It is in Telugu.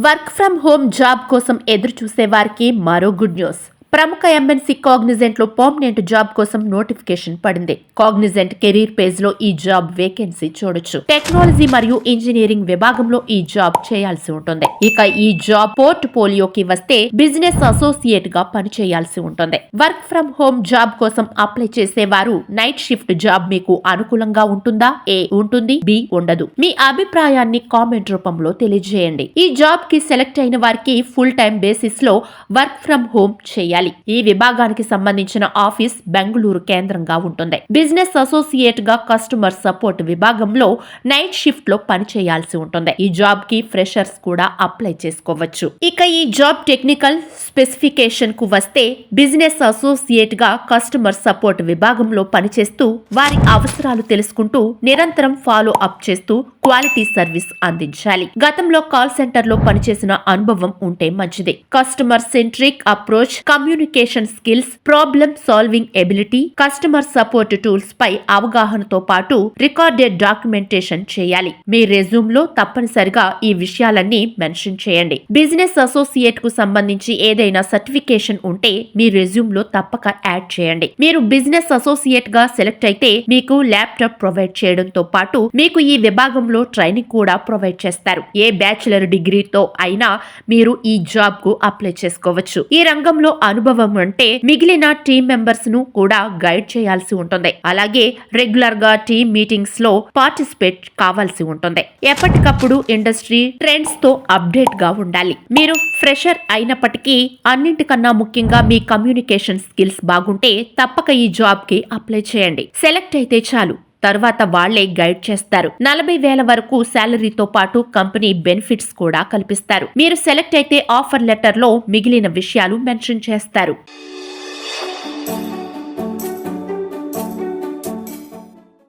వర్క్ ఫ్రం హోమ్ జాబ్ కోసం ఎదురు చూసే వారికి మరో గుడ్ న్యూస్. ప్రముఖ ఎంఎన్సీ కాగ్నిజెంట్ లో పర్మనెంట్ జాబ్ కోసం నోటిఫికేషన్ పడింది. కాగ్నిజెంట్ కెరీర్ పేజ్ లో ఈ జాబ్ వేకెన్సీ చూడొచ్చు. టెక్నాలజీ మరియు ఇంజనీరింగ్ విభాగంలో ఈ జాబ్ చేయాల్సి ఉంటుంది. ఇక ఈ జాబ్ పోర్ట్ఫోలియోకి వస్తే బిజినెస్ అసోసియేట్ గా పనిచేయాల్సి ఉంటుంది. వర్క్ ఫ్రం హోమ్ జాబ్ కోసం అప్లై చేసేవారు నైట్ షిఫ్ట్ జాబ్ మీకు అనుకూలంగా ఉంటుందా? ఏ ఉంటుంది, బి ఉండదు. మీ అభిప్రాయాన్ని కామెంట్ రూపంలో తెలియజేయండి. ఈ జాబ్ కి సెలెక్ట్ అయిన వారికి ఫుల్ టైం బేసిస్ లో వర్క్ ఫ్రం హోమ్ చేయాలి. ఈ విభాగానికి సంబంధించిన ఆఫీస్ బెంగళూరు కేంద్రంగా ఉంటుంది. బిజినెస్ అసోసియేట్ గా కస్టమర్ సపోర్ట్ విభాగంలో నైట్ షిఫ్ట్ లో పనిచేయాల్సి ఉంటుంది. ఈ జాబ్ కి ఫ్రెషర్స్ కూడా అప్లై చేసుకోవచ్చు. ఇక ఈ జాబ్ టెక్నికల్ స్పెసిఫికేషన్ కు వస్తే బిజినెస్ అసోసియేట్ గా కస్టమర్ సపోర్ట్ విభాగంలో పనిచేస్తూ వారి అవసరాలు తెలుసుకుంటూ నిరంతరం ఫాలో అప్ చేస్తూ క్వాలిటీ సర్వీస్ అందించాలి. గతంలో కాల్ సెంటర్ లో పనిచేసిన అనుభవం ఉంటే మంచిది. Customer centric approach, communication skills, problem solving ability, customer support tools పై అవగాహనతో పాటు రికార్డెడ్ డాక్యుమెంటేషన్ చేయాలి. మీ రెజ్యూమ్ లో తప్పనిసరిగా ఈ విషయాలన్నీ మెన్షన్ చేయండి. బిజినెస్ అసోసియేట్ కు సంబంధించి ఏదైనా సర్టిఫికేషన్ ఉంటే మీ రెజ్యూమ్ లో తప్పక యాడ్ చేయండి. మీరు బిజినెస్ అసోసియేట్ గా సెలెక్ట్ అయితే మీకు ల్యాప్టాప్ ప్రొవైడ్ చేయడంతో పాటు మీకు ఈ విభాగంలో ట్రైనింగ్ కూడా ప్రొవైడ్ చేస్తారు. ఏ బ్యాచిలర్ డిగ్రీతో అయినా మీరు ఈ జాబ్ కు అప్లై చేసుకోవచ్చు. ఈ రంగంలో అనుభవం అంటే మిగిలిన టీం మెంబర్స్ ను కూడా గైడ్ చేయాల్సి ఉంటుంది. అలాగే రెగ్యులర్ గా టీం మీటింగ్స్ లో పార్టిసిపేట్ కావాల్సి ఉంటుంది. ఎప్పటికప్పుడు ఇండస్ట్రీ ట్రెండ్స్ తో అప్డేట్ గా ఉండాలి. మీరు ఫ్రెషర్ అయినప్పటికీ అన్నింటికన్నా ముఖ్యంగా మీ కమ్యూనికేషన్ స్కిల్స్ బాగుంటే తప్పక ఈ జాబ్ కి అప్లై చేయండి. సెలెక్ట్ అయితే చాలు, తర్వాత వాళ్లే గైడ్ చేస్తారు. 40,000 వరకు శాలరీతో పాటు కంపెనీ బెనిఫిట్స్ కూడా కల్పిస్తారు. మీరు సెలెక్ట్ అయితే ఆఫర్ లెటర్ లో మిగిలిన విషయాలు మెన్షన్ చేస్తారు.